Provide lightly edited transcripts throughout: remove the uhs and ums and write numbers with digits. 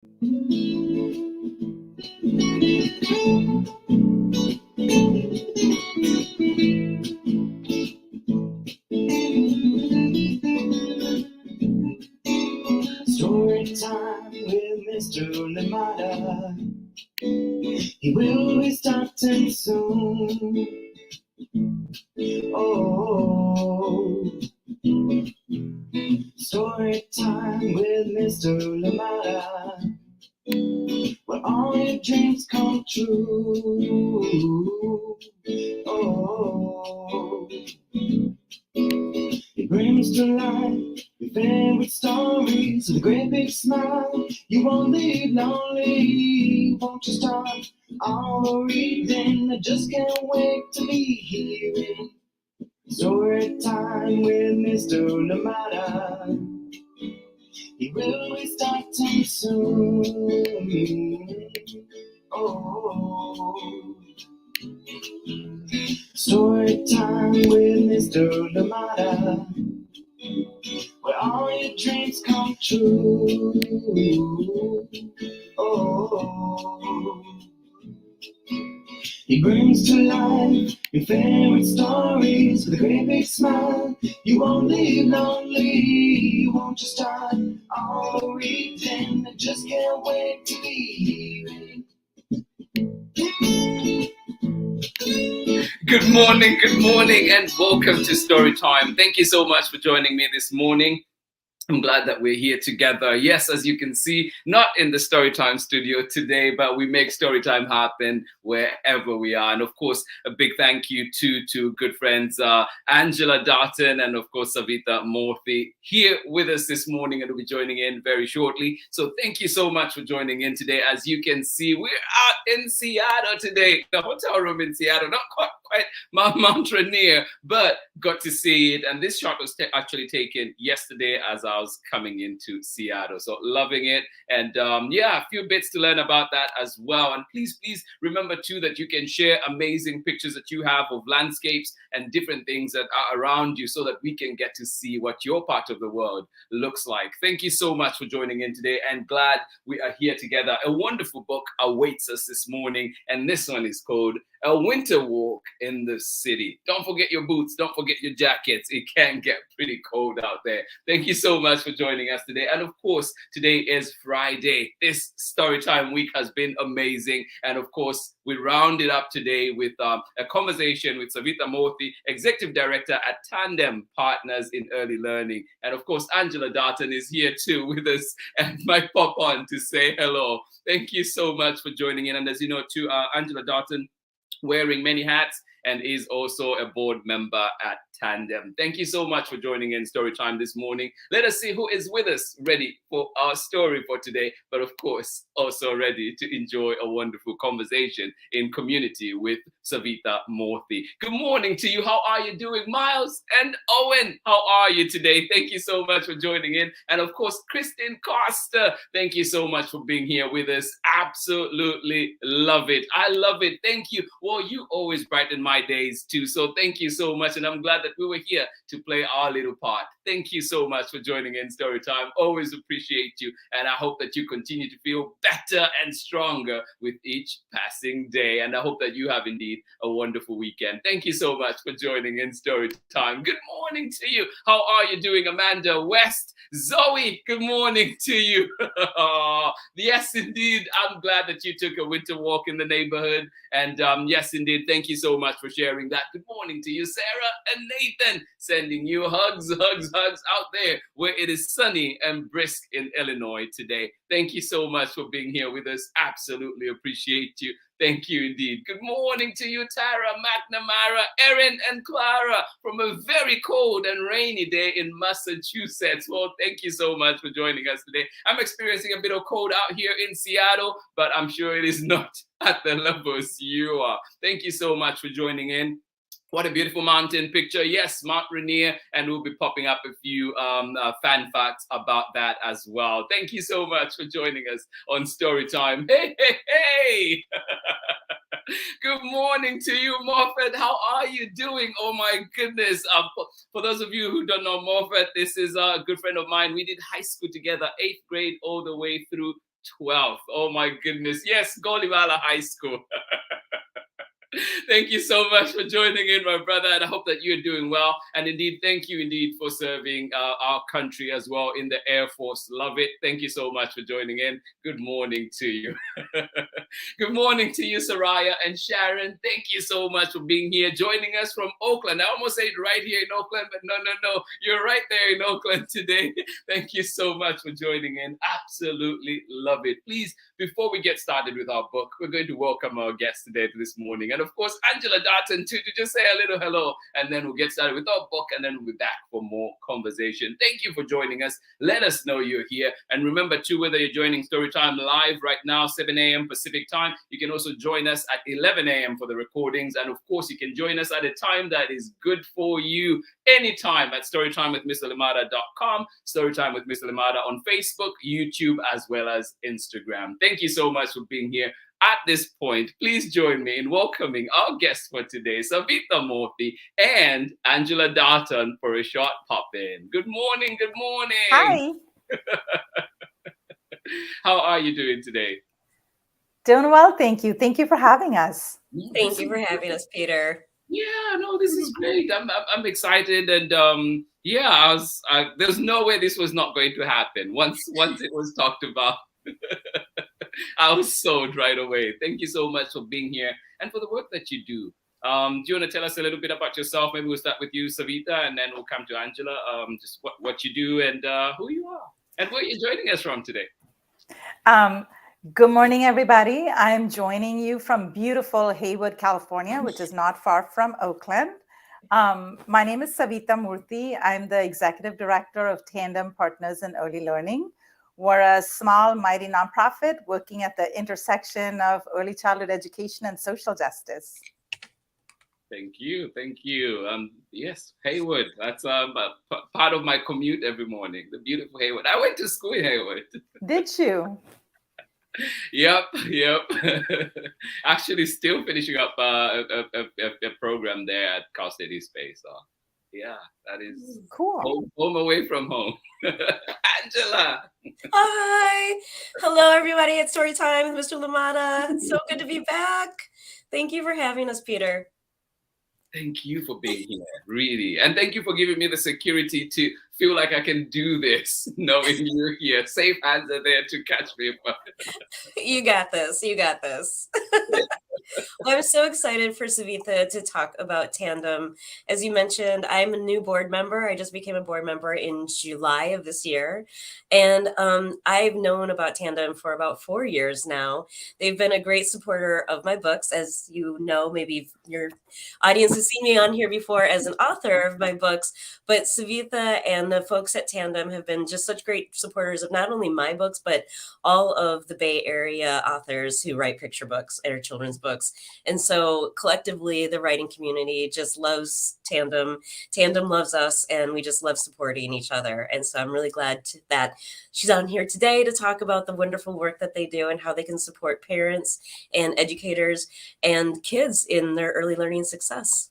Story time with Mr. Limata. He will be starting soon. Oh, story time with Mr. Limata, where all your dreams come true. Oh, he brings to life your favorite stories with a great big smile. You won't leave lonely, won't you start all reading? I just can't wait to be hearing story time with Mr. Limata. He will be starting soon. Oh, story time with Mr. Limata, where all your dreams come true. Oh, he brings to life your favorite stories with a great big smile. You won't leave lonely, won't you start all reading? I just can't wait to be hearing. Good morning, and welcome to Story Time. Thank you so much for joining me this morning. I'm glad that we're here together. Yes, as you can see, not in the Storytime studio today, but we make Storytime happen wherever we are. And of course, a big thank you to good friends Angela Darton and of course Savitha Moorthy here with us this morning, and will be joining in very shortly. So thank you so much for joining in today. As you can see, we're out in Seattle today, the hotel room in Seattle, not quite Mount Rainier, but got to see it. And this shot was actually taken yesterday as I was coming into Seattle. So loving it. And yeah, a few bits to learn about that as well. And please remember too that you can share amazing pictures that you have of landscapes and different things that are around you, so that we can get to see what your part of the world looks like. Thank you so much for joining in today, and glad we are here together. A wonderful book awaits us this morning, and this one is called A Winter Walk in the City. Don't forget your boots, don't forget your jackets. It can get pretty cold out there. Thank you so much for joining us today. And of course, today is Friday. This Storytime week has been amazing. And of course, we rounded up today with a conversation with Savitha Moorthy, Executive Director at Tandem Partners in Early Learning. And of course, Angela Darton is here too with us and might pop on to say hello. Thank you so much for joining in. And as you know too, Angela Darton wearing many hats and is also a board member at Tandem. Thank you so much for joining in Storytime this morning. Let us see who is with us, ready for our story for today, but of course, also ready to enjoy a wonderful conversation in community with Savitha Moorthy. Good morning to you. How are you doing? Miles and Owen, how are you today? Thank you so much for joining in. And of course, Kristen Costa, thank you so much for being here with us. Absolutely love it. I love it. Thank you. Well, you always brighten my days too. So thank you so much. And I'm glad that we were here to play our little part. Thank you so much for joining in Storytime. Always appreciate you. And I hope that you continue to feel better and stronger with each passing day. And I hope that you have indeed a wonderful weekend. Thank you so much for joining in Storytime. Good morning to you. How are you doing, Amanda West? Zoe, good morning to you. Yes, indeed. I'm glad that you took a winter walk in the neighborhood. And yes, indeed. Thank you so much for sharing that. Good morning to you, Sarah and Nathan. Sending you hugs out there where it is sunny and brisk in Illinois today. Thank you so much for being here with us. Absolutely appreciate you. Thank you indeed. Good morning to you, Tara, McNamara, Erin, and Clara from a very cold and rainy day in Massachusetts. Well, thank you so much for joining us today. I'm experiencing a bit of cold out here in Seattle, but I'm sure it is not at the levels you are. Thank you so much for joining in. What a beautiful mountain picture. Yes, Mount Rainier, and we'll be popping up a few fan facts about that as well. Thank you so much for joining us on Storytime. Hey! Good morning to you, Morfett. How are you doing? Oh my goodness. For those of you who don't know Morfett, this is a good friend of mine. We did high school together, 8th grade all the way through 12th. Oh my goodness. Yes, Golimala High School. Thank you so much for joining in, my brother, and I hope that you're doing well. And indeed, thank you indeed for serving our country as well in the Air Force. Love it. Thank you so much for joining in. Good morning to you. Good morning to you, Soraya and Sharon. Thank you so much for being here, joining us from Oakland. I almost said right here in Oakland, but no. You're right there in Oakland today. Thank you so much for joining in. Absolutely love it. Please, before we get started with our book, we're going to welcome our guest today this morning. And of course, Angela Darton, too, to just say a little hello. And then we'll get started with our book, and then we'll be back for more conversation. Thank you for joining us. Let us know you're here. And remember, too, whether you're joining Storytime live right now, 7 a.m. Pacific time, you can also join us at 11 a.m. for the recordings. And of course, you can join us at a time that is good for you anytime at storytimewithmrlimata.com, Storytime with Mr. Limata on Facebook, YouTube, as well as Instagram. Thank you so much for being here. At this point, please join me in welcoming our guests for today, Savitha Moorthy and Angela Darton, for a short pop-in. Good morning, good morning. Hi. How are you doing today? Doing well, thank you. Thank you for having us. Thank you for having us, Peter. Yeah, no, this is great. I'm excited, and there's no way this was not going to happen. Once it was talked about, I was sold right away. Thank you so much for being here and for the work that you do. Do you want to tell us a little bit about yourself? Maybe we'll start with you, Savitha, and then we'll come to Angela. Just what you do and who you are and where you're joining us from today. Good morning, everybody. I'm joining you from beautiful Haywood, California, which is not far from Oakland. My name is Savitha Moorthy. I'm the Executive Director of Tandem Partners in Early Learning. We're a small, mighty nonprofit working at the intersection of early childhood education and social justice. Thank you. Yes, Haywood. That's part of my commute every morning. The beautiful Haywood. I went to school in Haywood. Did you? Yep. Actually, still finishing up a program there at Cal State East Bay. So, yeah, that is cool. Home away from home. Angela. Hi. Hello, everybody. It's Storytime with Mr. Limata. It's so good to be back. Thank you for having us, Peter. Thank you for being here, really. And thank you for giving me the security to feel like I can do this, knowing you're here. Safe hands are there to catch me. You got this. Well, I'm so excited for Savitha to talk about Tandem. As you mentioned, I'm a new board member. I just became a board member in July of this year. And I've known about Tandem for about 4 years now. They've been a great supporter of my books. As you know, maybe your audience has seen me on here before as an author of my books. But Savitha and the folks at Tandem have been just such great supporters of not only my books, but all of the Bay Area authors who write picture books or children's books. And so collectively, the writing community just loves Tandem. Tandem loves us, and we just love supporting each other. And so I'm really glad that she's on here today to talk about the wonderful work that they do and how they can support parents and educators and kids in their early learning success.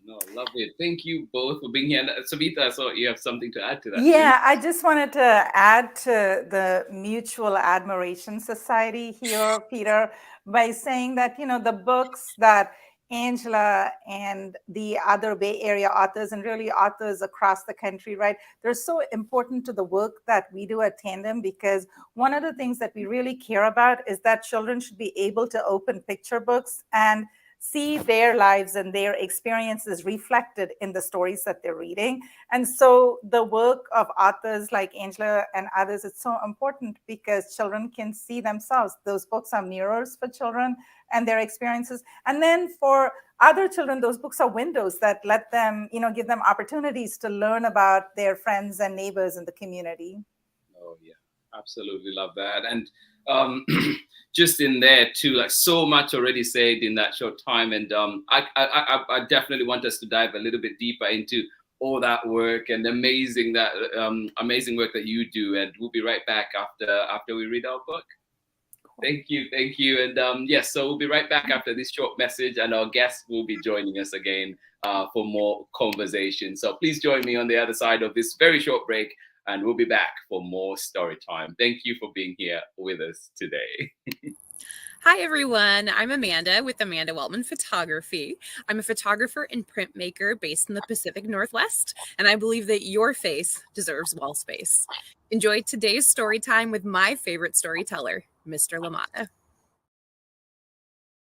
No, I love it. Thank you both for being here. And Savitha, so you have something to add to that. Yeah, I just wanted to add to the Mutual Admiration Society here, Peter, by saying that, the books that Angela and the other Bay Area authors and really authors across the country, right, they're so important to the work that we do at Tandem, because one of the things that we really care about is that children should be able to open picture books and see their lives and their experiences reflected in the stories that they're reading. And so the work of authors like Angela and others is so important because children can see themselves. Those books are mirrors for children and their experiences. And then for other children, those books are windows that let them, give them opportunities to learn about their friends and neighbors in the community. Oh, yeah, absolutely love that. And just in there too, like so much already said in that short time. And I definitely want us to dive a little bit deeper into all that work and amazing work that you do. And we'll be right back after we read our book. Thank you. And yes, so we'll be right back after this short message, and our guests will be joining us again for more conversation. So please join me on the other side of this very short break and we'll be back for more story time. Thank you for being here with us today. Hi, everyone. I'm Amanda with Amanda Weltman Photography. I'm a photographer and printmaker based in the Pacific Northwest, and I believe that your face deserves wall space. Enjoy today's story time with my favorite storyteller, Mr. Limata.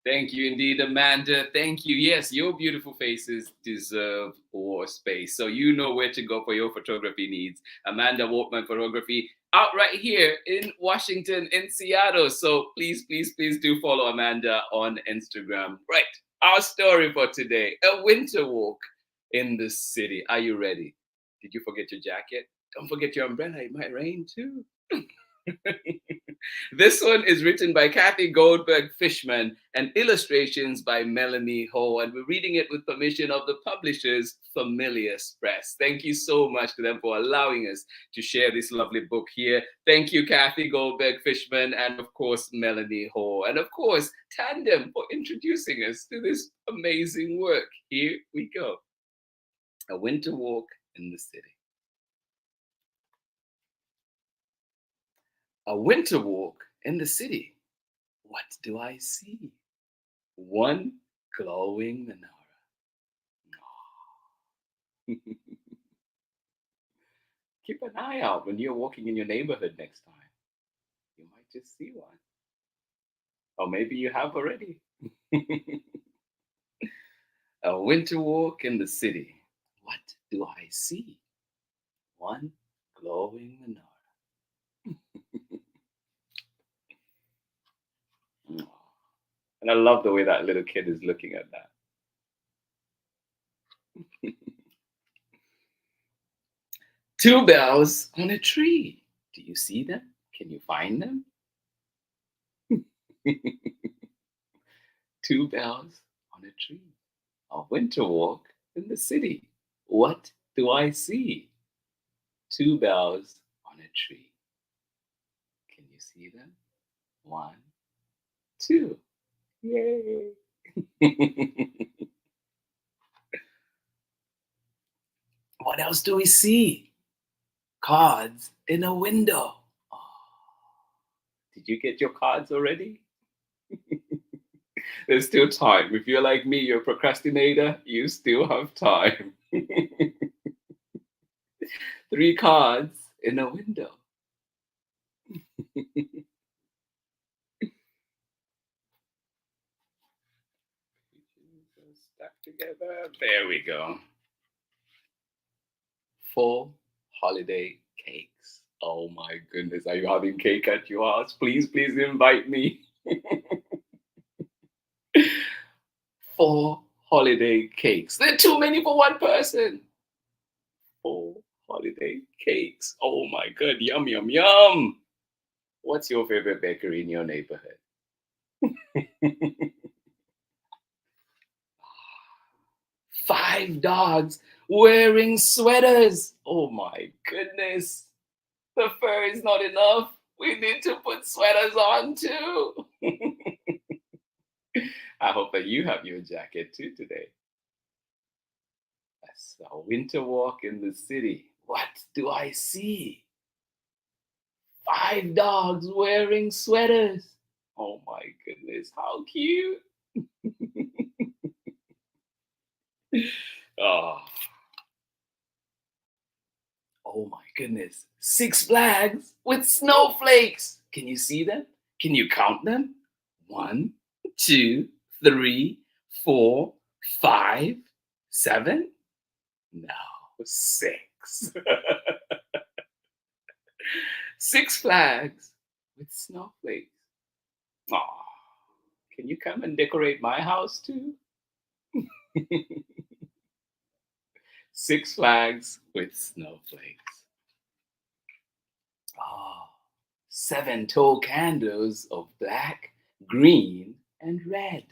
Thank you indeed, Amanda. Thank you. Yes, your beautiful faces deserve more space. So you know where to go for your photography needs. Amanda Wortman Photography out right here in Washington, in Seattle. So please, please, please do follow Amanda on Instagram. Right. Our story for today, a winter walk in the city. Are you ready? Did you forget your jacket? Don't forget your umbrella. It might rain too. This one is written by CATHY Goldberg Fishman and illustrations by Melanie Ho, and we're reading it with permission of the publishers FAMILIUS Press. Thank you so much to them for allowing us to share this lovely book here. Thank you, CATHY Goldberg Fishman, and of course Melanie Ho, and of course Tandem for introducing us to this amazing work. Here we go. A winter walk in the city. A winter walk in the city. What do I see? One glowing menorah. Keep an eye out when you're walking in your neighborhood next time. You might just see one. Or maybe you have already. A winter walk in the city. What do I see? One glowing menorah. And I love the way that little kid is looking at that. Two bells on a tree. Do you see them? Can you find them? Two bells on a tree. A winter walk in the city. What do I see? Two bells on a tree. Can you see them? One, two. Yay! What else do we see? Cards in a window. Oh, did you get your cards already? There's still time. If you're like me, you're a procrastinator, you still have time. 3 cards in a window. Stuck together. There we go. 4 holiday cakes. Oh my goodness, are you having cake at your house? Please, please invite me. 4 holiday cakes. They're too many for one person. 4 holiday cakes. Oh my God, yum, yum, yum. What's your favorite bakery in your neighborhood? 5 dogs wearing sweaters. Oh my goodness. The fur is not enough. We need to put sweaters on too. I hope that you have your jacket too today. That's a winter walk in the city. What do I see? 5 dogs wearing sweaters. Oh my goodness, how cute. Oh. Oh my goodness. 6 flags with snowflakes. Can you see them? Can you count them? 1, 2, 3, 4, 5, 7? No, 6. 6 flags with snowflakes. Oh, can you come and decorate my house too? 6 flags with snowflakes. Oh, 7 tall candles of black, green, and red.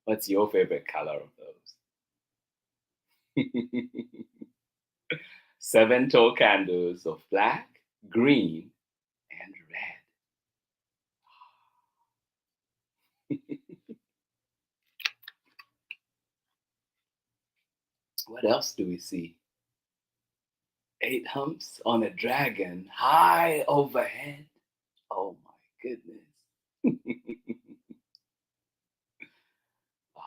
What's your favorite color of those? 7 tall candles of black, green, and red. What else do we see? 8 humps on a dragon high overhead. Oh my goodness. Ah,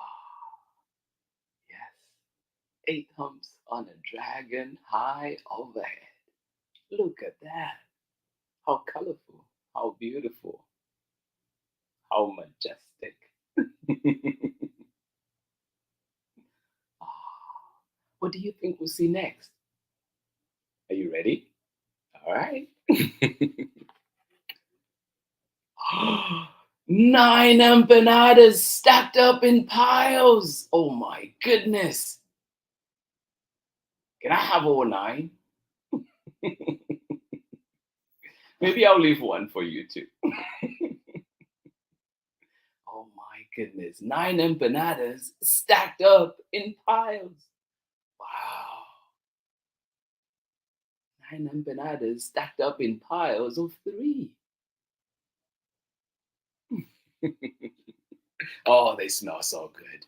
yes. 8 humps on a dragon high overhead. Look at that. How colorful, how beautiful, how majestic. Ah, what do you think we'll see next? Are you ready? All right. 9 empanadas stacked up in piles. Oh my goodness. Can I have all 9? Maybe I'll leave one for you too. Oh my goodness. 9 empanadas stacked up in piles. Wow. 9 empanadas stacked up in piles of 3. Oh, they smell so good.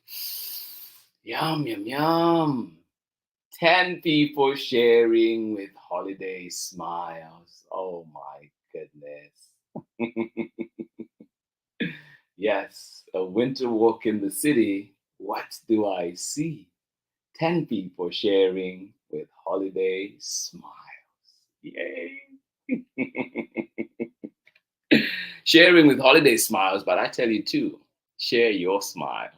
Yum, yum, yum. 10 people sharing with holiday smiles. Oh my goodness. Yes, a winter walk in the city. What do I see? 10 people sharing with holiday smiles. Yay. Sharing with holiday smiles, but I tell you too, share your smile.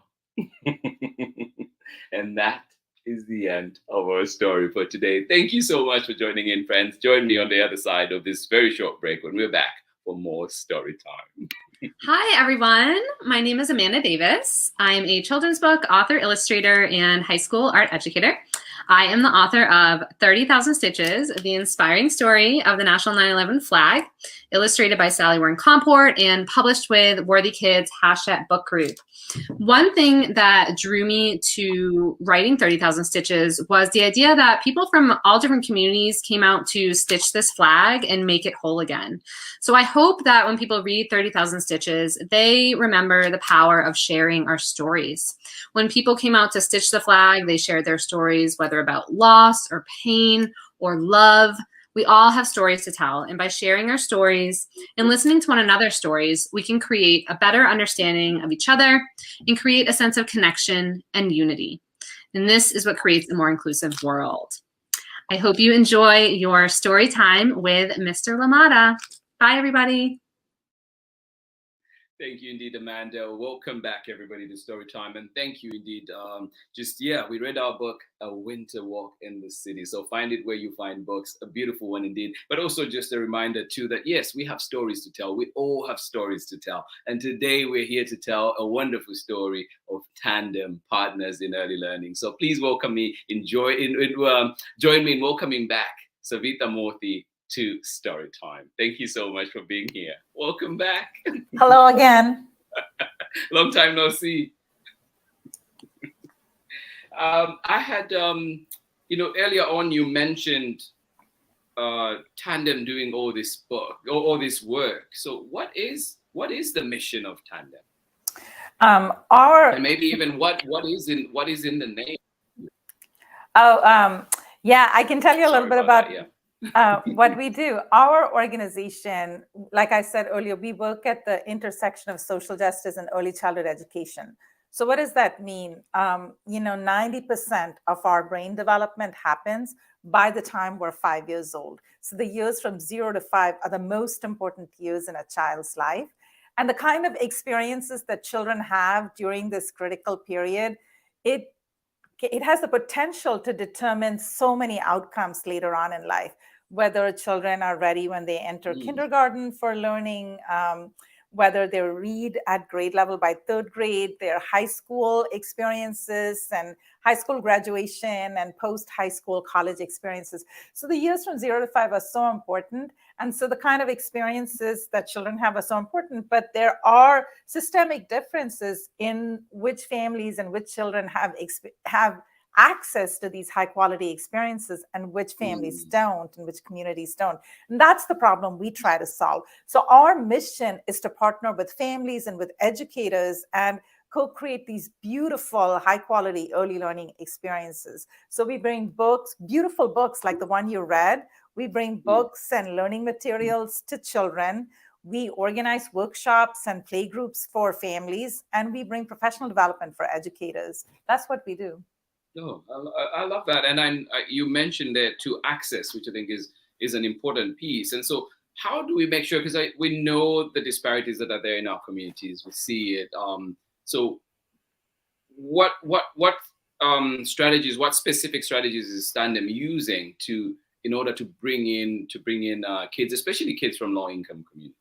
And that is the end of our story for today. Thank you so much for joining in, friends. Join me on the other side of this very short break when we're back for more story time. Hi, everyone. My name is Amanda Davis. I'm a children's book author, illustrator, and high school art educator. I am the author of 30,000 Stitches, the inspiring story of the National 9/11 flag, illustrated by Sally Warren Comport and published with Worthy Kids #book group. One thing that drew me to writing 30,000 Stitches was the idea that people from all different communities came out to stitch this flag and make it whole again. So I hope that when people read 30,000 Stitches, they remember the power of sharing our stories. When people came out to stitch the flag, they shared their stories, whether about loss or pain or love. We all have stories to tell, and by sharing our stories and listening to one another's stories, we can create a better understanding of each other and create a sense of connection and unity. And this is what creates a more inclusive world. I hope you enjoy your story time with Mr. Limata. Bye, everybody. Thank you indeed, Amanda. Welcome back, everybody, to Storytime. And thank you indeed. We read our book, A Winter Walk in the City. So find it where you find books. A beautiful one indeed. But also just a reminder, too, that yes, we have stories to tell. We all have stories to tell. And today we're here to tell a wonderful story of Tandem, partners in early learning. So please welcome me, join me in welcoming back Savitha Moorthy to Storytime. Thank you so much for being here. Welcome back. Hello again. Long time no see. I had, earlier on you mentioned Tandem doing all this work. So what is the mission of Tandem? And maybe even what is in the name? I can tell you a little bit about that, yeah. what we do. Our organization, like I said earlier, we work at the intersection of social justice and early childhood education. So what does that mean? 90% of our brain development happens by the time we're 5 years old. So the years from 0 to 5 are the most important years in a child's life. And the kind of experiences that children have during this critical period, it has the potential to determine so many outcomes later on in life, whether children are ready when they enter kindergarten for learning, whether they read at grade level by 3rd grade, their high school experiences and high school graduation and post-high school college experiences. So the years from 0 to 5 are so important. And so the kind of experiences that children have are so important, but there are systemic differences in which families and which children have access to these high quality experiences and which families don't and which communities don't. And that's the problem we try to solve. So our mission is to partner with families and with educators and co-create these beautiful, high-quality early learning experiences. So we bring books, beautiful books like the one you read. We bring books and learning materials to children. We organize workshops and play groups for families, and we bring professional development for educators. That's what we do. No, I love that. And you mentioned there to access, which I think is an important piece. And so how do we make sure, because we know the disparities that are there in our communities, we see it. So what strategies, what specific strategies is Tandem using in order to bring in kids, especially kids from low-income communities?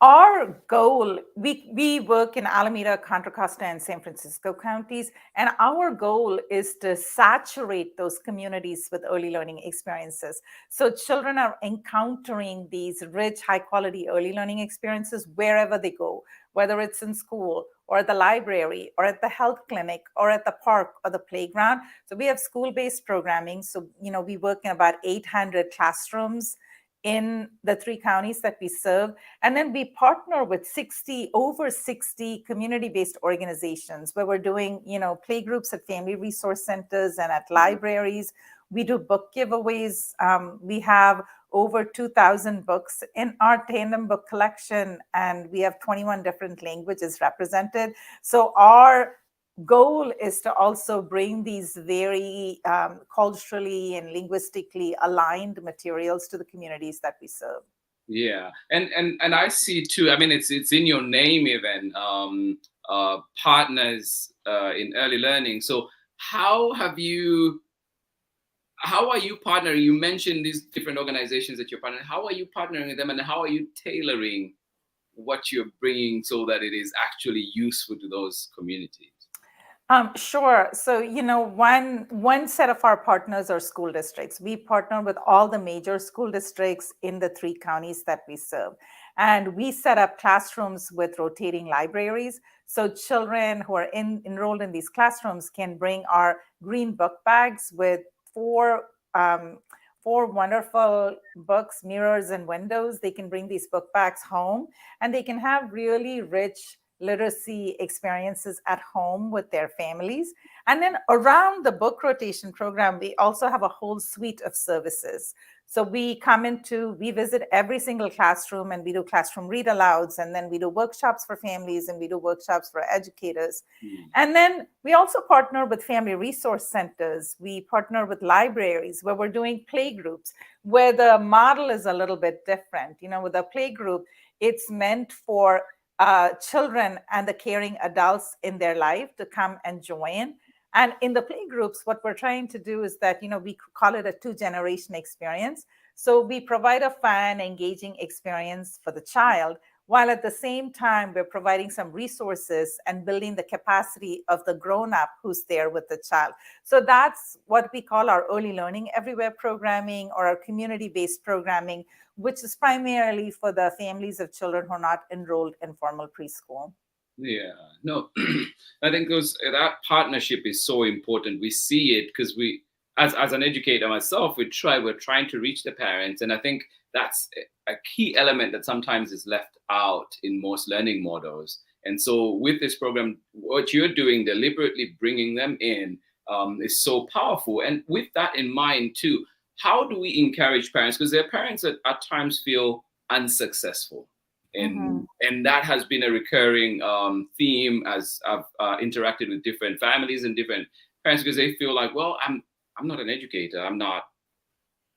Our goal, we work in Alameda, Contra Costa, and San Francisco counties, and our goal is to saturate those communities with early learning experiences. So children are encountering these rich, high-quality early learning experiences wherever they go, whether it's in school or at the library or at the health clinic or at the park or the playground. So we have school-based programming. So, we work in about 800 classrooms in the 3 counties that we serve. And then we partner with over 60 community-based organizations where we're doing, play groups at family resource centers and at libraries. We do book giveaways. We have over 2,000 books in our Tandem book collection, and we have 21 different languages represented. So our goal is to also bring these very culturally and linguistically aligned materials to the communities that we serve. Yeah, and I see too. I mean, it's in your name even, partners in early learning. So how are you partnering? You mentioned these different organizations that you're partnering. How are you partnering with them, and how are you tailoring what you're bringing so that it is actually useful to those communities? Sure. So, one set of our partners are school districts. We partner with all the major school districts in the 3 counties that we serve. And we set up classrooms with rotating libraries. So children who are enrolled in these classrooms can bring our green book bags with 4 wonderful books, mirrors, and windows. They can bring these book bags home, and they can have really rich literacy experiences at home with their families. And then around the book rotation program, we also have a whole suite of services. So we visit every single classroom, and we do classroom read alouds, and then we do workshops for families, and we do workshops for educators. And then we also partner with family resource centers. We partner with libraries where we're doing play groups, where the model is a little bit different. With a play group, it's meant for children and the caring adults in their life to come and join. And in the play groups, what we're trying to do is that, we call it a 2-generation experience. So we provide a fun, engaging experience for the child, while at the same time, we're providing some resources and building the capacity of the grown-up who's there with the child. So that's what we call our early learning everywhere programming, or our community-based programming, which is primarily for the families of children who are not enrolled in formal preschool. Yeah, no, I think that partnership is so important. We see it because as an educator myself, we're trying to reach the parents. And I think that's a key element that sometimes is left out in most learning models. And so with this program, what you're doing, deliberately bringing them in, is so powerful. And with that in mind too, how do we encourage parents? Because there are parents that at times feel unsuccessful. And that has been a recurring theme as I've interacted with different families and different parents, because they feel like, well, I'm not an educator. I'm not,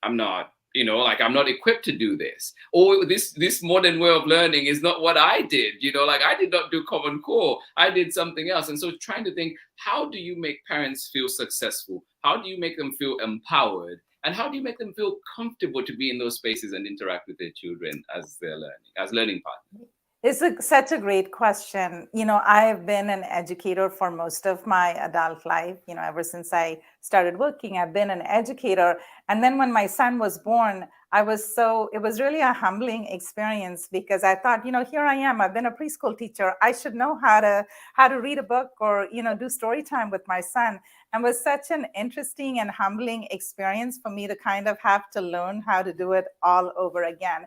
I'm not equipped to do this. Or this modern way of learning is not what I did. I did not do Common Core. I did something else. And so trying to think, how do you make parents feel successful? How do you make them feel empowered? And how do you make them feel comfortable to be in those spaces and interact with their children as they're learning, as learning partners? It's such a great question. I've been an educator for most of my adult life. Ever since I started working, I've been an educator. And then when my son was born, it was really a humbling experience, because I thought, here I am. I've been a preschool teacher. I should know how to read a book or, do story time with my son. And it was such an interesting and humbling experience for me to kind of have to learn how to do it all over again.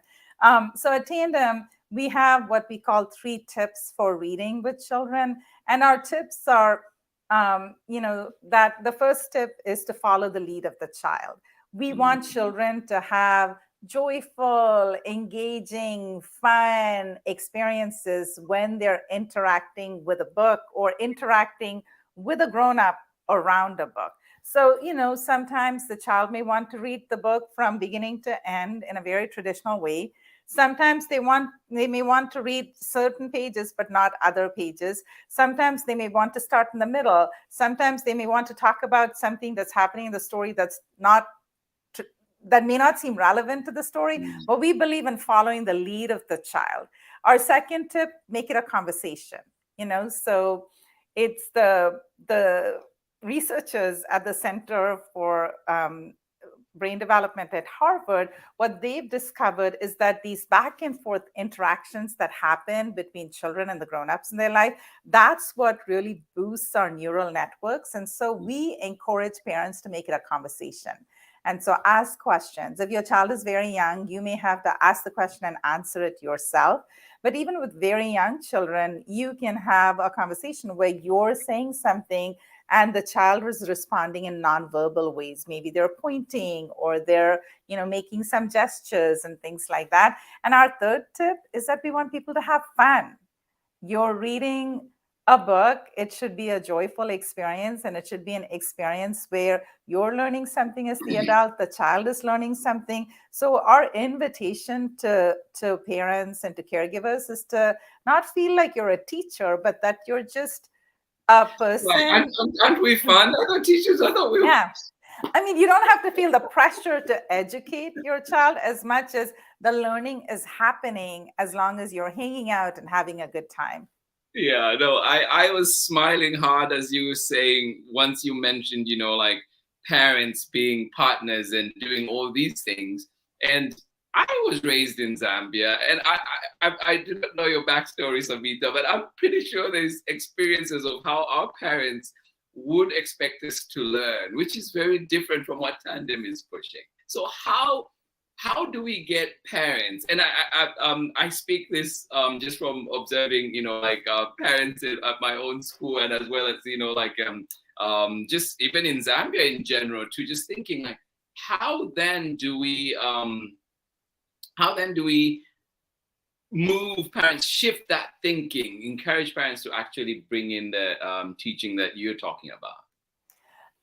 So at Tandem, we have what we call 3 tips for reading with children. And our tips are, that the first tip is to follow the lead of the child. We want children to have joyful, engaging, fun experiences when they're interacting with a book or interacting with a grown-up around a book. So, sometimes the child may want to read the book from beginning to end in a very traditional way. Sometimes they may want to read certain pages, but not other pages. Sometimes they may want to start in the middle. Sometimes they may want to talk about something that's happening in the story that may not seem relevant to the story, but we believe in following the lead of the child. Our second tip, make it a conversation. So it's the researchers at the Center for Brain Development at Harvard. What they've discovered is that these back and forth interactions that happen between children and the grown-ups in their life, that's what really boosts our neural networks. And so we encourage parents to make it a conversation. And so ask questions. If your child is very young, you may have to ask the question and answer it yourself. But even with very young children, you can have a conversation where you're saying something and the child is responding in nonverbal ways. Maybe they're pointing or they're, making some gestures and things like that. And our third tip is that we want people to have fun. You're reading a book, it should be a joyful experience, and it should be an experience where you're learning something as the adult, the child is learning something. So our invitation to parents and to caregivers is to not feel like you're a teacher, but that you're just a person. Right. Aren't we fun? Other teachers, I thought we were. Yeah. I mean, you don't have to feel the pressure to educate your child as much as the learning is happening as long as you're hanging out and having a good time. Yeah, no, I was smiling hard as you were saying, once you mentioned, like parents being partners and doing all these things. And I was raised in Zambia, and I did not know your backstory, Savitha, but I'm pretty sure there's experiences of how our parents would expect us to learn, which is very different from what Tandem is pushing. So how do we get parents? And I speak this just from observing, parents at my own school, and as well as, just even in Zambia in general, to just thinking like, how then do we move parents, shift that thinking, encourage parents to actually bring in the teaching that you're talking about?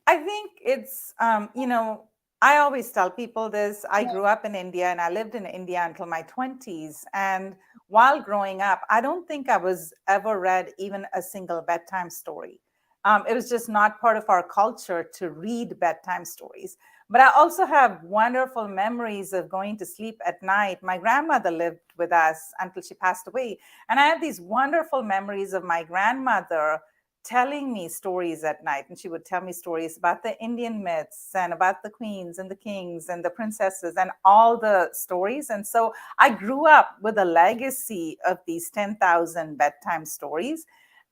I think it's, I always tell people this. I grew up in India and I lived in India until my 20s. And while growing up, I don't think I was ever read even a single bedtime story. It was just not part of our culture to read bedtime stories. But I also have wonderful memories of going to sleep at night. My grandmother lived with us until she passed away. And I have these wonderful memories of my grandmother telling me stories at night. And she would tell me stories about the Indian myths and about the queens and the kings and the princesses and all the stories. And so I grew up with a legacy of these 10,000 bedtime stories.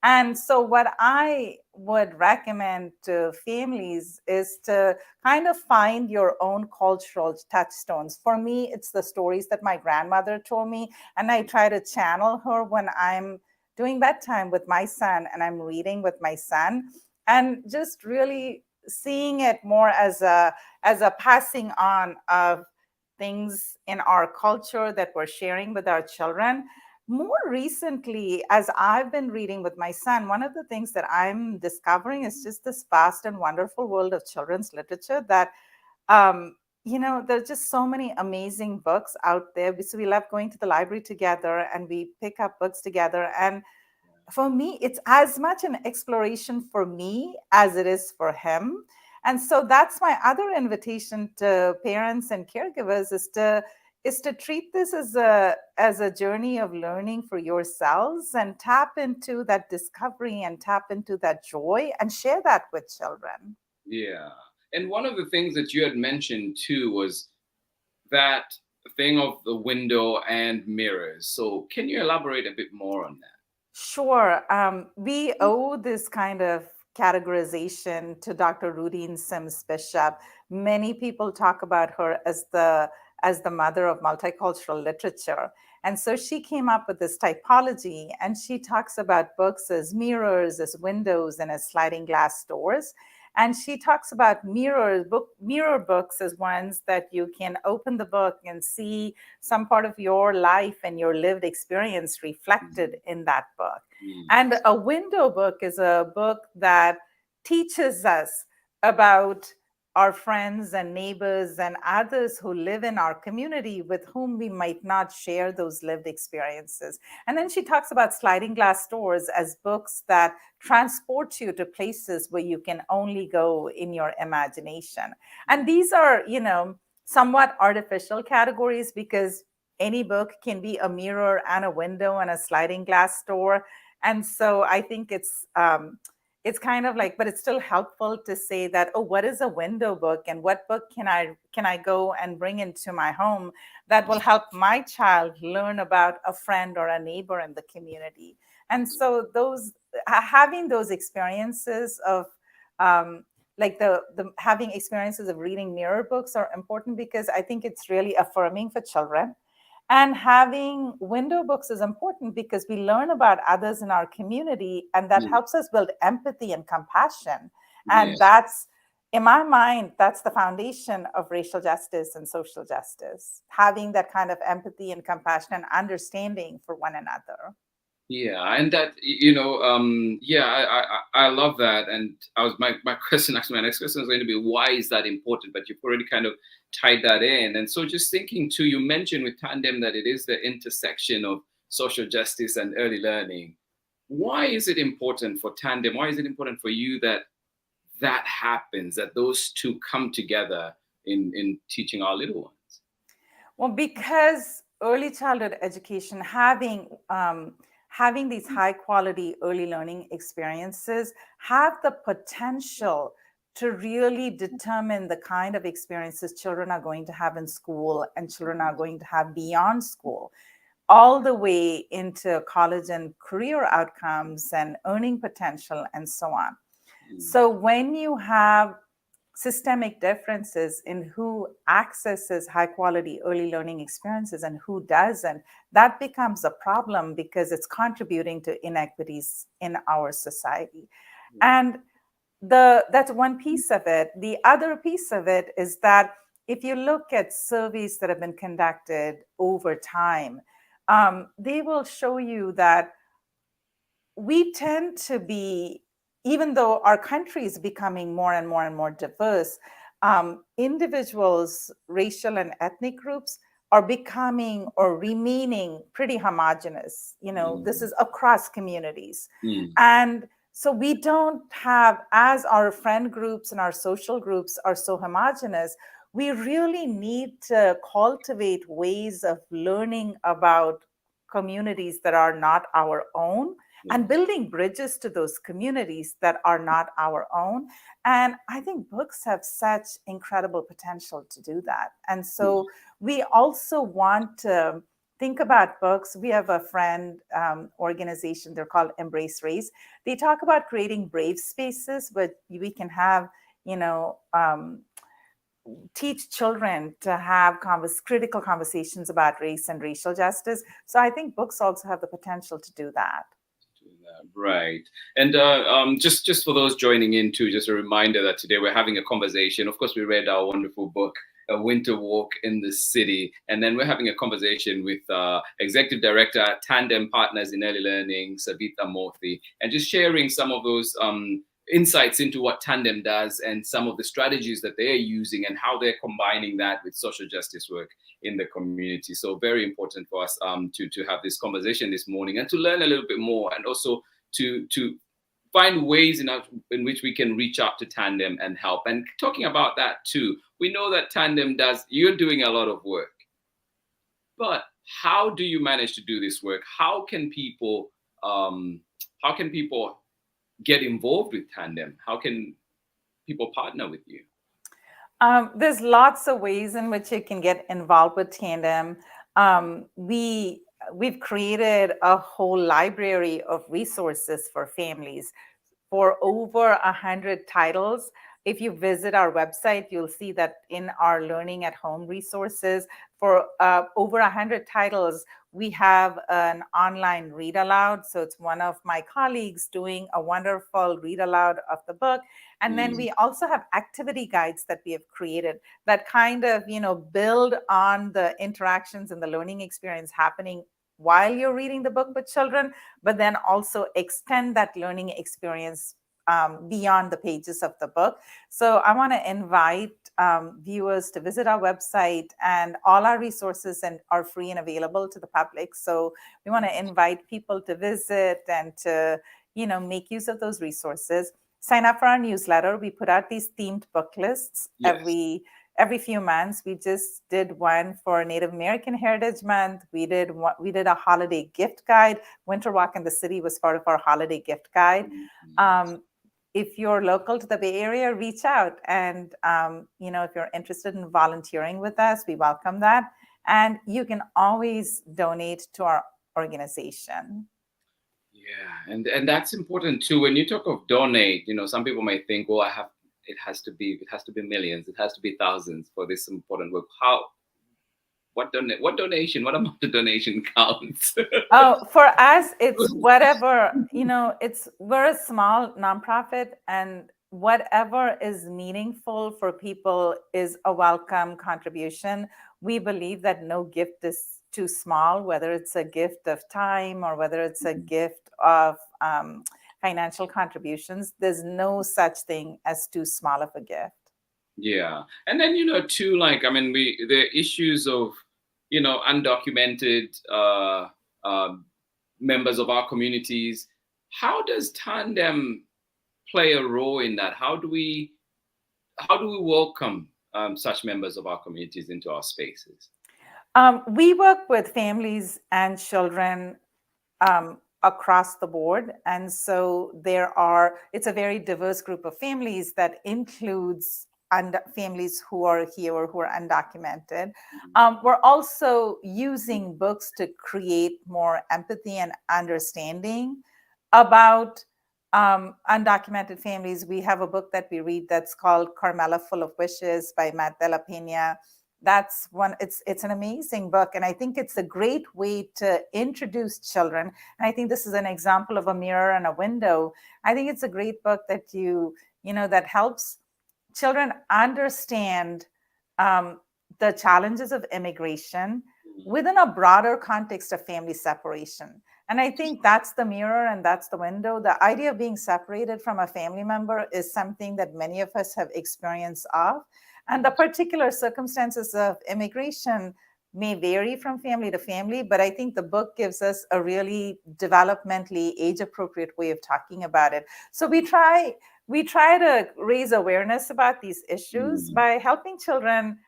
And so what I would recommend to families is to kind of find your own cultural touchstones. For me, it's the stories that my grandmother told me, and I try to channel her when I'm doing bedtime with my son and I'm reading with my son, and just really seeing it more as a passing on of things in our culture that we're sharing with our children. More recently, as I've been reading with my son, one of the things that I'm discovering is just this vast and wonderful world of children's literature that, there's just so many amazing books out there. So we love going to the library together and we pick up books together. And for me, it's as much an exploration for me as it is for him. And so that's my other invitation to parents and caregivers is to treat this as a journey of learning for yourselves and tap into that discovery and tap into that joy and share that with children. Yeah. And one of the things that you had mentioned too was that thing of the window and mirrors. So can you elaborate a bit more on that? Sure. We owe this kind of categorization to Dr. Rudine Sims Bishop. Many people talk about her as the mother of multicultural literature. And so she came up with this typology, and she talks about books as mirrors, as windows, and as sliding glass doors. And she talks about mirror books as ones that you can open the book and see some part of your life and your lived experience reflected in that book. And a window book is a book that teaches us about our friends and neighbors and others who live in our community with whom we might not share those lived experiences. And then she talks about sliding glass doors as books that transport you to places where you can only go in your imagination. And these are, somewhat artificial categories, because any book can be a mirror and a window and a sliding glass door. And so I think it's kind of like, but it's still helpful to say that, oh, what is a window book, and what book can I go and bring into my home that will help my child learn about a friend or a neighbor in the community. And so having those experiences of like the having experiences of reading mirror books are important, because I think it's really affirming for children. And having window books is important because we learn about others in our community, and that helps us build empathy and compassion. And that's, in my mind, that's the foundation of racial justice and social justice, having that kind of empathy and compassion and understanding for one another. Yeah, and that, I love that. And my question, actually, my next question is going to be, why is that important? But you've already kind of tied that in. And so just thinking too, you mentioned with Tandem that it is the intersection of social justice and early learning. Why is it important for Tandem? Why is it important for you that happens, that those two come together in teaching our little ones? Well, because early childhood education, having these high quality early learning experiences have the potential to really determine the kind of experiences children are going to have in school and children are going to have beyond school, all the way into college and career outcomes and earning potential and so on. So when you have systemic differences in who accesses high quality early learning experiences and who doesn't, that becomes a problem, because it's contributing to inequities in our society. And that's one piece of it. The other piece of it is that if you look at surveys that have been conducted over time, they will show you that we tend to be, even though our country is becoming more and more and more diverse, individuals, racial and ethnic groups are becoming or remaining pretty homogenous. This is across communities. And so we don't have, as our friend groups and our social groups are so homogenous, we really need to cultivate ways of learning about communities that are not our own, and building bridges to those communities that are not our own. And I think books have such incredible potential to do that. And so we also want to think about books. We have a friend organization, they're called Embrace Race. They talk about creating brave spaces where we can have, teach children to have critical conversations about race and racial justice. So I think books also have the potential to do that. Right. And just for those joining in too, just a reminder that today we're having a conversation. Of course, we read our wonderful book, A Winter Walk in the City. And then we're having a conversation with Executive Director at Tandem Partners in Early Learning, Savitha Moorthy, and just sharing some of those insights into what Tandem does and some of the strategies that they're using and how they're combining that with social justice work in the community. So very important for us to have this conversation this morning and to learn a little bit more, and also to find ways in which we can reach out to Tandem and help. And talking about that too, we know that Tandem you're doing a lot of work, but how do you manage to do this work? How can people get involved with Tandem? How can people partner with you? There's lots of ways in which you can get involved with Tandem. We've created a whole library of resources for families for over 100 titles. If you visit our website, you'll see that in our Learning at Home resources for over 100 titles, We have an online read aloud. So it's one of my colleagues doing a wonderful read aloud of the book. And then we also have activity guides that we have created that kind of, build on the interactions and the learning experience happening while you're reading the book with children, but then also extend that learning experience beyond the pages of the book. So I want to invite viewers to visit our website, and all our resources are free and available to the public. So we want to invite people to visit and to, make use of those resources. Sign up for our newsletter. We put out these themed book lists every few months. We just did one for Native American Heritage Month. We did a holiday gift guide. Winter Walk in the City was part of our holiday gift guide. If you're local to the Bay Area, reach out. And, if you're interested in volunteering with us, we welcome that. And you can always donate to our organization. Yeah, and that's important too. When you talk of donate, some people might think, well, it has to be millions, it has to be thousands for this important work. What donation? What amount of donation counts? Oh, for us, it's whatever, we're a small nonprofit, and whatever is meaningful for people is a welcome contribution. We believe that no gift is too small, whether it's a gift of time or whether it's a gift of financial contributions. There's no such thing as too small of a gift. Yeah. And then, too, the issues of, undocumented members of our communities. How does Tandem play a role in that? How do we welcome such members of our communities into our spaces? We work with families and children across the board. And so it's a very diverse group of families that includes families who are here or who are undocumented. We're also using books to create more empathy and understanding about undocumented families. We have a book that we read that's called Carmela Full of Wishes by Matt de la Pena. That's one, it's an amazing book. And I think it's a great way to introduce children. And I think this is an example of a mirror and a window. I think it's a great book that that helps children understand the challenges of immigration within a broader context of family separation. And I think that's the mirror and that's the window. The idea of being separated from a family member is something that many of us have experience of. And the particular circumstances of immigration may vary from family to family, but I think the book gives us a really developmentally age-appropriate way of talking about it. So we try to raise awareness about these issues by helping children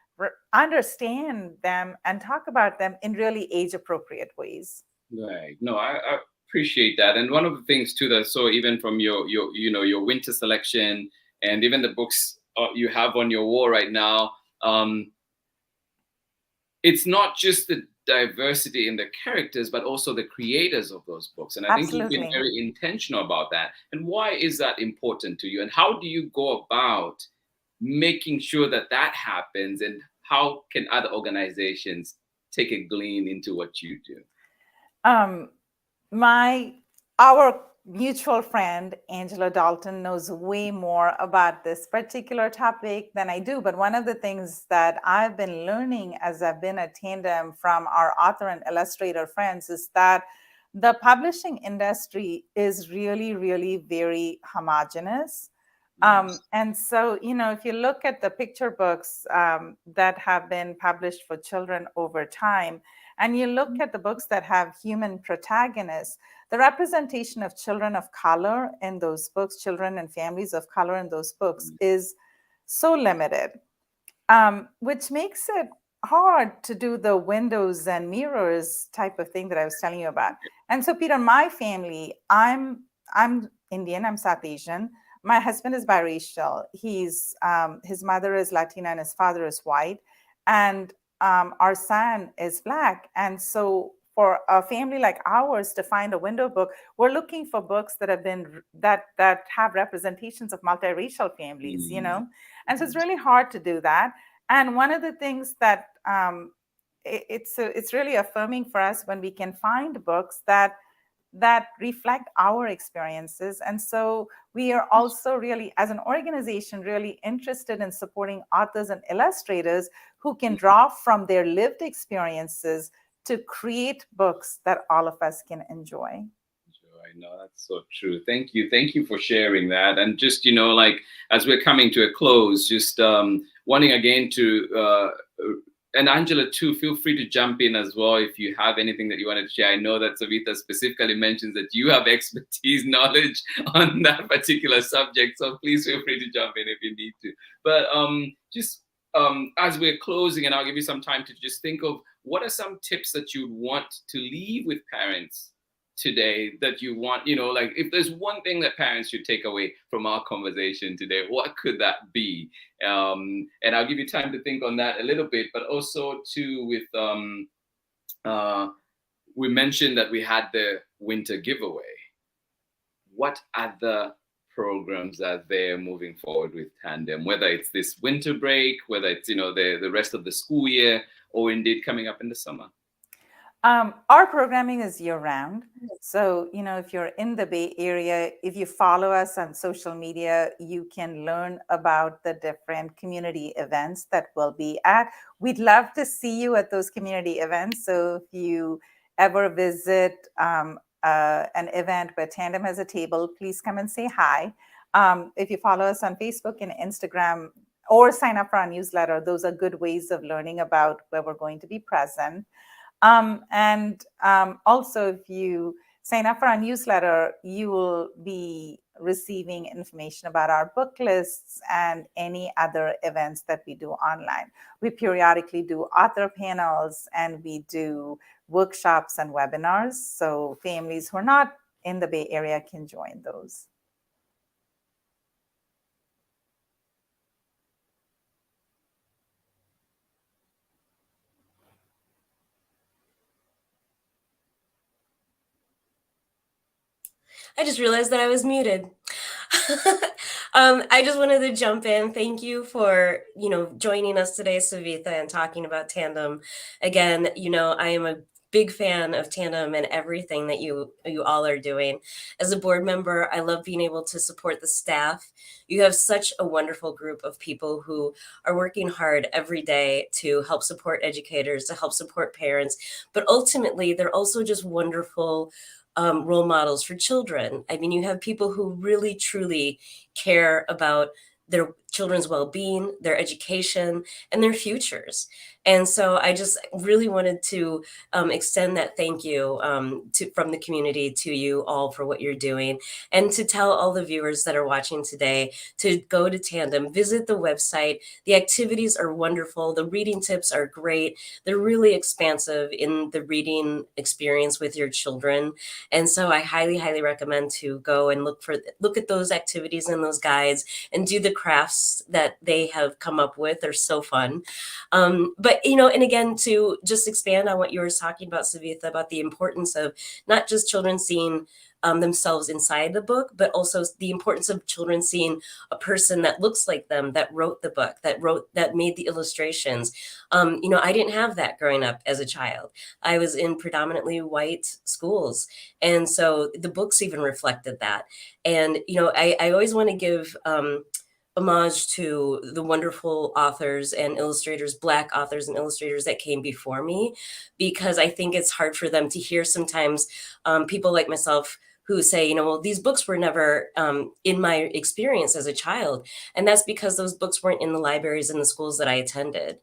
understand them and talk about them in really age-appropriate ways. Right. No, I appreciate that. And one of the things too that I saw even from your winter selection and even the books you have on your wall right now, it's not just the diversity in the characters, but also the creators of those books. And I think you've been very intentional about that. And why is that important to you? And how do you go about making sure that happens? And how can other organizations take a glean into what you do? Our mutual friend, Angela Dalton, knows way more about this particular topic than I do. But one of the things that I've been learning as I've been at Tandem from our author and illustrator friends is that the publishing industry is really, really very homogenous. And so, if you look at the picture books that have been published for children over time, and you look at the books that have human protagonists, the representation of children of color in those books, children and families of color in those books, is so limited, which makes it hard to do the windows and mirrors type of thing that I was telling you about. And so, Peter, my family, I'm Indian, I'm South Asian. My husband is biracial. His mother is Latina and his father is white. And our son is Black. And so for a family like ours to find a window book, we're looking for books that have representations of multiracial families, And so it's really hard to do that. And one of the things that it's really affirming for us when we can find books that reflect our experiences. And so we are also really, as an organization, really interested in supporting authors and illustrators who can draw from their lived experiences to create books that all of us can enjoy. I know, that's so true. Thank you. Thank you for sharing that. And just, like as we're coming to a close, just wanting again to, and Angela too, feel free to jump in as well if you have anything that you wanted to share. I know that Savitha specifically mentions that you have expertise, knowledge on that particular subject. So please feel free to jump in if you need to. But just as we're closing, and I'll give you some time to just think of what are some tips that you'd want to leave with parents today that you want, like if there's one thing that parents should take away from our conversation today, what could that be? And I'll give you time to think on that a little bit, but also too with, we mentioned that we had the winter giveaway. What other programs are there moving forward with Tandem, whether it's this winter break, whether it's, the rest of the school year, or indeed coming up in the summer? Our programming is year-round. So, if you're in the Bay Area, if you follow us on social media, you can learn about the different community events that we'll be at. We'd love to see you at those community events. So if you ever visit an event where Tandem has a table, please come and say hi. If you follow us on Facebook and Instagram, or sign up for our newsletter, those are good ways of learning about where we're going to be present. Also, if you sign up for our newsletter, you will be receiving information about our book lists and any other events that we do online. We periodically do author panels, and we do workshops and webinars. So families who are not in the Bay Area can join those. I just realized that I was muted. I just wanted to jump in. Thank you for, joining us today, Savitha, and talking about Tandem. Again, I am a big fan of Tandem and everything that you all are doing. As a board member, I love being able to support the staff. You have such a wonderful group of people who are working hard every day to help support educators, to help support parents, but ultimately they're also just wonderful role models for children. I mean, you have people who really, truly care about their children's well-being, their education, and their futures. And so I just really wanted to extend that thank you from the community to you all for what you're doing, and to tell all the viewers that are watching today to go to Tandem, visit the website. The activities are wonderful. The reading tips are great. They're really expansive in the reading experience with your children. And so I highly, highly recommend to go and look at those activities and those guides and do the crafts that they have come up with. They're so fun. But, and again, to just expand on what you were talking about, Savitha, about the importance of not just children seeing themselves inside the book, but also the importance of children seeing a person that looks like them, that wrote the book, that made the illustrations. I didn't have that growing up as a child. I was in predominantly white schools. And so the books even reflected that. And, I always want to give homage to the wonderful authors and illustrators, Black authors and illustrators that came before me, because I think it's hard for them to hear sometimes people like myself who say, well, these books were never in my experience as a child. And that's because those books weren't in the libraries and the schools that I attended.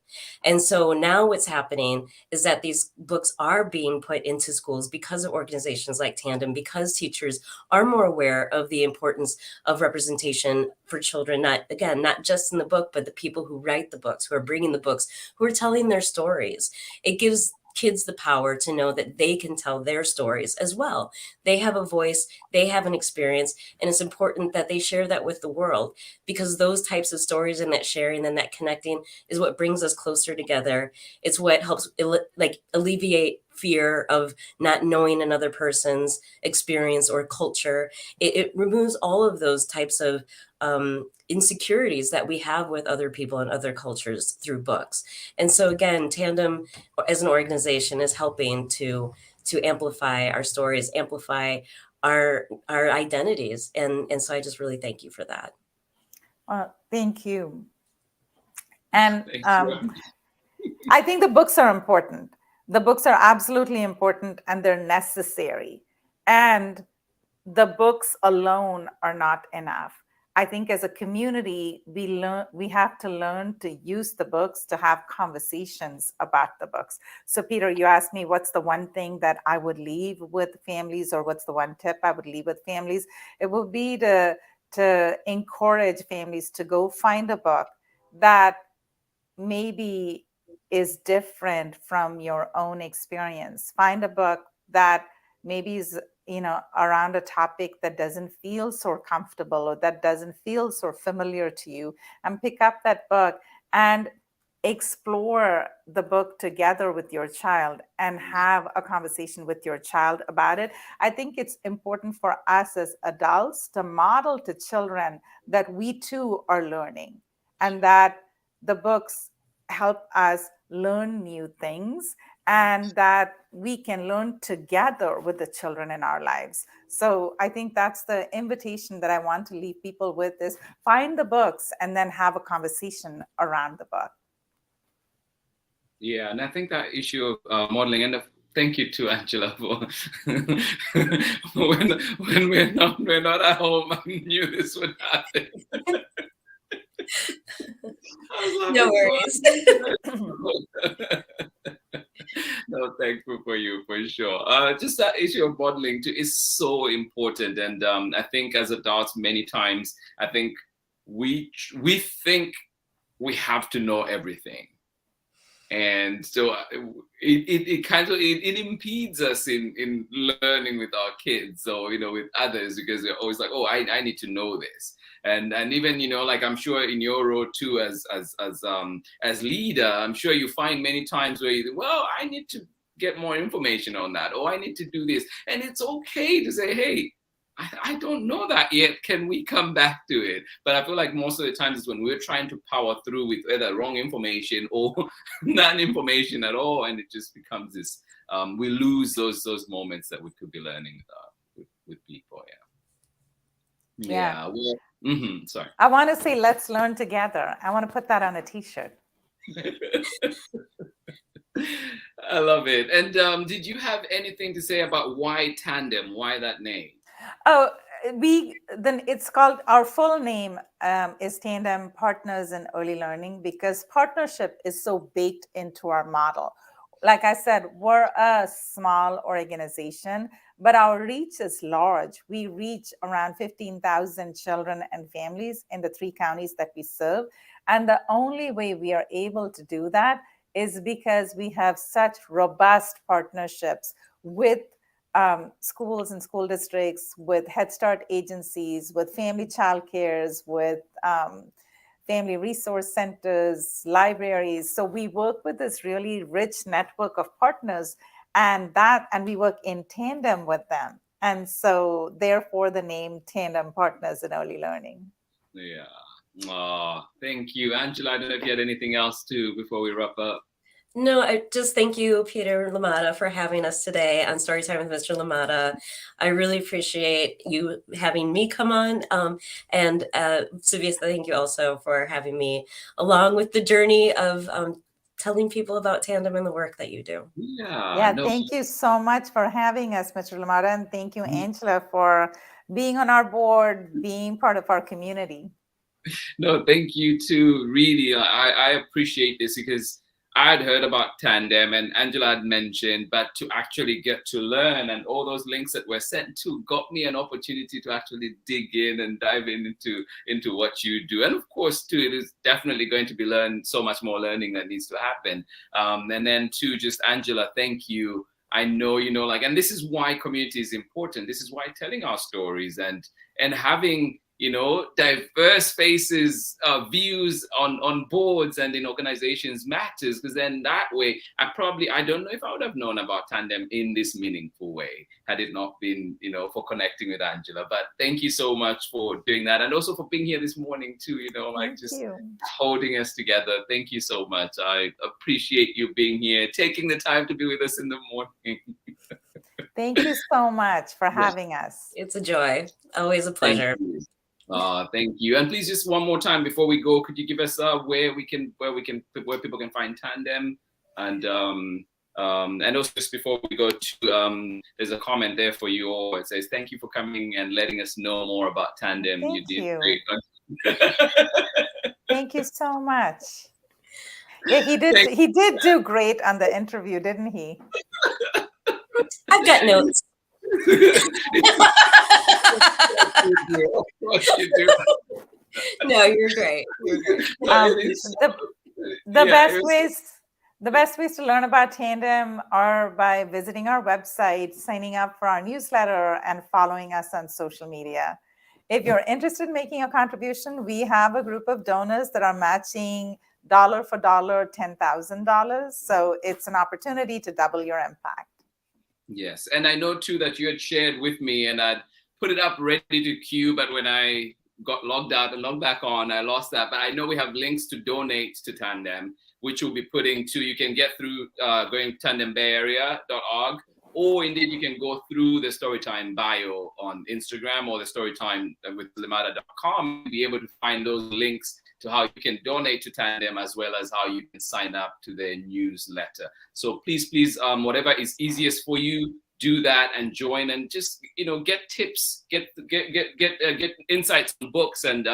And so now what's happening is that these books are being put into schools because of organizations like Tandem, because teachers are more aware of the importance of representation for children, not just in the book, but the people who write the books, who are bringing the books, who are telling their stories. It gives kids the power to know that they can tell their stories as well. They have a voice, they have an experience, and it's important that they share that with the world, because those types of stories and that sharing and that connecting is what brings us closer together. It's what helps alleviate fear of not knowing another person's experience or culture. It removes all of those types of insecurities that we have with other people and other cultures through books. And so again, Tandem as an organization is helping to amplify our stories, amplify our identities. And so I just really thank you for that. Thank you. And Thank you. I think the books are important. The books are absolutely important and they're necessary. And the books alone are not enough. I think as a community, we have to learn to use the books to have conversations about the books. So Peter, you asked me what's the one thing that I would leave with families, or what's the one tip I would leave with families? It would be to encourage families to go find a book that maybe is different from your own experience. Find a book that maybe is around a topic that doesn't feel so comfortable or that doesn't feel so familiar to you, and pick up that book and explore the book together with your child and have a conversation with your child about it. I think it's important for us as adults to model to children that we too are learning, and that the books help us learn new things, and that we can learn together with the children in our lives. So I think that's the invitation that I want to leave people with, is find the books and then have a conversation around the book. Yeah, and I think that issue of modeling, and thank you to Angela for when we're not at home, I knew this would happen. No worries. No, thankful for you for sure. Just that issue of modeling too is so important, and I think as adults, many times I think we think we have to know everything, and so it kind of impedes us in learning with our kids, or with others, because they're always like, oh, I need to know this. And even like, I'm sure in your role too as leader, I'm sure you find many times where I need to get more information on that, or I need to do this, and it's okay to say, hey, I don't know that yet, can we come back to it? But I feel like most of the times is when we're trying to power through with either wrong information or non-information at all, and it just becomes this we lose those moments that we could be learning with people. Yeah. Well, sorry. I want to say, let's learn together. I want to put that on a t-shirt. I love it. And did you have anything to say about why Tandem? Why that name? Oh, it's called, our full name is Tandem Partners in Early Learning, because partnership is so baked into our model. Like I said, we're a small organization, but our reach is large. We reach around 15,000 children and families in the 3 counties that we serve. And the only way we are able to do that is because we have such robust partnerships with schools and school districts, with Head Start agencies, with family child cares, with family resource centers, libraries. So we work with this really rich network of partners, and we work in tandem with them. And so therefore the name Tandem Partners in Early Learning. Yeah. Oh, thank you. Angela, I don't know if you had anything else too before we wrap up. No, I just thank you, Peter Limata, for having us today on Storytime with Mr. Limata. I really appreciate you having me come on. And Savitha, thank you also for having me along with the journey of telling people about Tandem and the work that you do. Yeah, thank you so much for having us, Mr. Limata. And thank you, Angela, for being on our board, being part of our community. No, thank you too. Really, I appreciate this, because I had heard about Tandem and Angela had mentioned, but to actually get to learn, and all those links that were sent to got me an opportunity to actually dig in and dive into what you do. And of course, too, it is definitely going to be so much more learning that needs to happen. And then too, just Angela, thank you. I know, and this is why community is important. This is why telling our stories and having diverse faces, views on boards and in organizations matters, because then that way, I don't know if I would have known about Tandem in this meaningful way had it not been, for connecting with Angela. But thank you so much for doing that, and also for being here this morning too, holding us together. Thank you so much. I appreciate you being here, taking the time to be with us in the morning. Thank you so much for having us. It's a joy. Always a pleasure. Thank you. And please, just one more time before we go, could you give us where people can find Tandem, and also just before we go to there's a comment there for you all. It says, "Thank you for coming and letting us know more about Tandem." Thank you. Great. Thank you so much. Yeah, he did do great on the interview, didn't he? I've got notes. No, you're great. The best ways to learn about Tandem are by visiting our website, signing up for our newsletter, and following us on social media. If you're interested in making a contribution, we have a group of donors that are matching dollar for dollar $10,000. So it's an opportunity to double your impact. Yes, and I know too that you had shared with me, and I'd put it up ready to queue, but when I got logged out and logged back on, I lost that. But I know we have links to donate to Tandem, which we'll be putting to, you can get through going to tandembayarea.org, or indeed you can go through the Storytime bio on Instagram or the Storytime with Limata.com, be able to find those links to how you can donate to Tandem, as well as how you can sign up to their newsletter. So please, whatever is easiest for you, do that and join, and just get tips, get insights on books and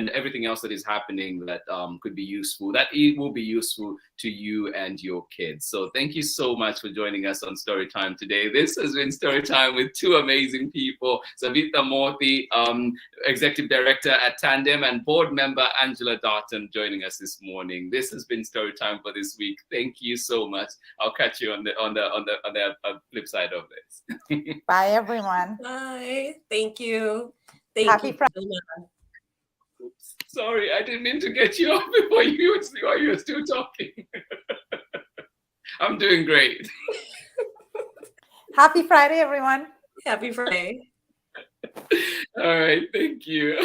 everything else that is happening that could be useful. That it will be useful to you and your kids. So thank you so much for joining us on Storytime today. This has been Storytime with two amazing people, Savitha Moorthy, Executive Director at Tandem, and board member Angela Darton joining us this morning. This has been Storytime for this week. Thank you so much. I'll catch you on the flip side of this. Bye, everyone. Bye. Thank you. Happy Friday. Oops. Sorry, I didn't mean to get you off before you were still talking. I'm doing great. Happy Friday, everyone. Happy Friday. All right, thank you.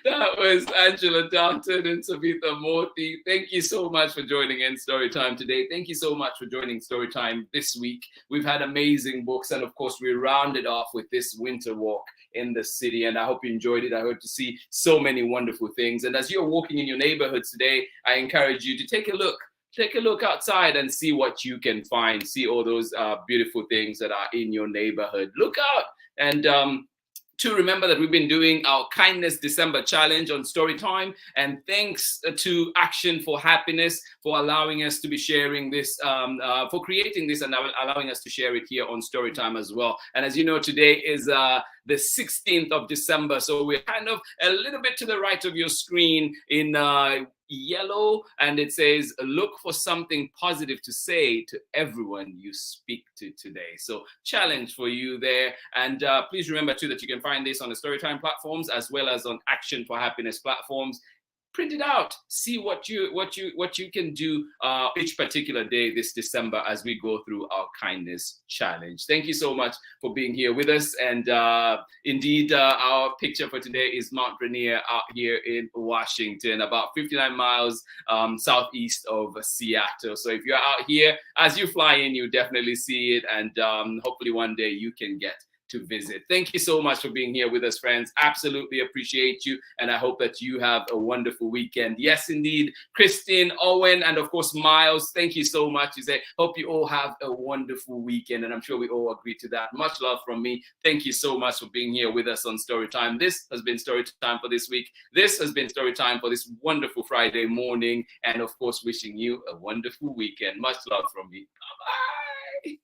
That was Angela Darton and Savitha Moorthy. Thank you so much for joining in Storytime today. Thank you so much for joining Storytime this week. We've had amazing books, and of course we rounded off with this winter walk in the city, and I hope you enjoyed it. I hope to see so many wonderful things. And as you're walking in your neighborhoods today, I encourage you to take a look outside and see what you can find. See all those beautiful things that are in your neighborhood. Look out, and to remember that we've been doing our Kindness December Challenge on Storytime, and thanks to Action for Happiness for allowing us to be sharing this, for creating this and allowing us to share it here on Storytime as well. And as you know, today is the 16th of December, so we're kind of a little bit to the right of your screen in yellow, and it says, look for something positive to say to everyone you speak to today. So challenge for you there. And please remember too that you can find this on the Storytime platforms as well as on Action for Happiness platforms. Print it out, see what you can do each particular day this December as we go through our kindness challenge. Thank you so much for being here with us. And indeed, our picture for today is Mount Rainier out here in Washington, about 59 miles southeast of Seattle. So if you're out here, as you fly in, you definitely see it, and hopefully one day you can get to visit. Thank you so much for being here with us, friends. Absolutely appreciate you, and I hope that you have a wonderful weekend. Yes, indeed, Christine, Owen, and of course Miles, thank you so much. You say, hope you all have a wonderful weekend, and I'm sure we all agree to that. Much love from me. Thank you so much for being here with us on Storytime. This has been Storytime for this week. This has been Storytime for this wonderful Friday morning, and of course wishing you a wonderful weekend. Much love from me. Bye-bye.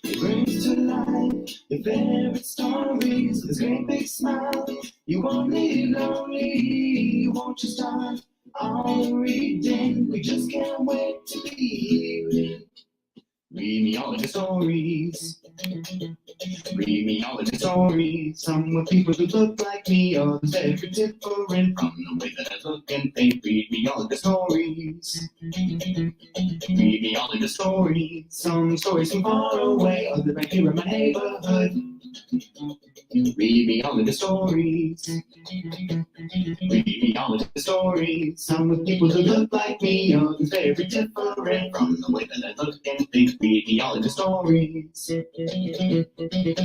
It brings to life your favorite stories with a great big smile. You won't live lonely, won't you start all reading? We just can't wait to be here. Read me all of the stories. Read me all of the stories. Some with people who look like me, others very different from the way that I look and think. Read me all of the stories. Read me all of the stories. Some stories from far away, others right here in my neighborhood. Read me all of the stories. Read me all of the stories. Some with people who look like me, others very different from the way that I look and think. Read me all of the stories. Read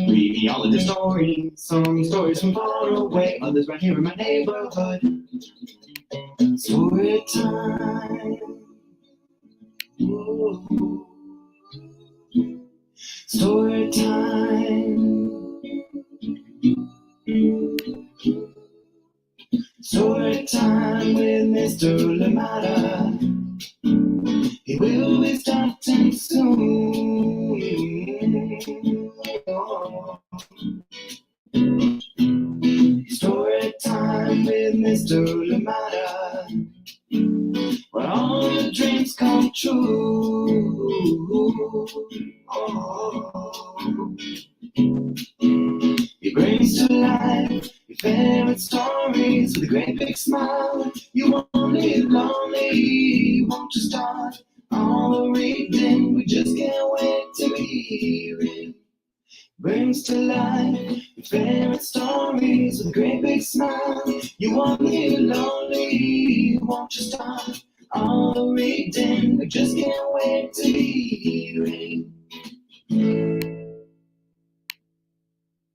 me all of the stories. Some stories from far away, others right here in my neighborhood. Story time. Ooh. Story time. Story time with Mr. Limata. He will be starting soon. Story time with Mr. Limata. Where all your dreams come true. He brings to life your favorite stories with a great big smile. You won't live lonely, won't you start all the reading? We just can't wait to hear it. Brings to life your favorite stories with a great big smile. You won't live lonely, won't you start all the reading? We just can't wait to hear it.